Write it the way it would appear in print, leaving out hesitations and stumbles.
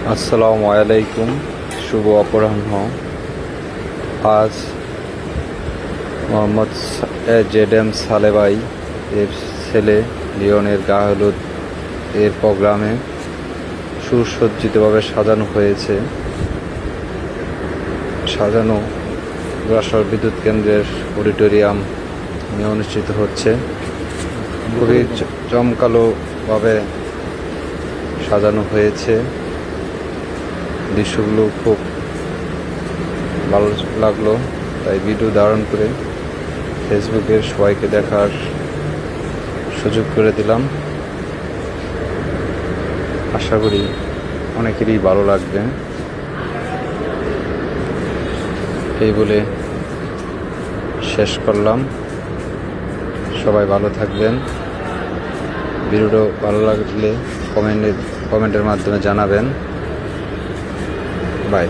আসসালামু আলাইকুম, শুভ অপরাহ্ন। আজ মোহাম্মদ জেড এম সালেবাই এর ছেলে লিওনের গা হলুদ এর প্রোগ্রামে সুসজ্জিতভাবে সাজানো হয়েছে। সাজানো যশোর বিদ্যুৎ কেন্দ্রের অডিটোরিয়াম অনুষ্ঠিত হচ্ছে। খুবই জমকালোভাবে সাজানো হয়েছে। দৃশ্যগুলো খুব ভালো লাগলো, তাই ভিডিও ধারণ করে ফেসবুকের সবাইকে দেখার সুযোগ করে দিলাম। আশা করি অনেকেরই ভালো লাগবে। এই বলে শেষ করলাম। সবাই ভালো থাকবেন। ভিডিওটা ভালো লাগলে কমেন্টের মাধ্যমে জানাবেন। বাই।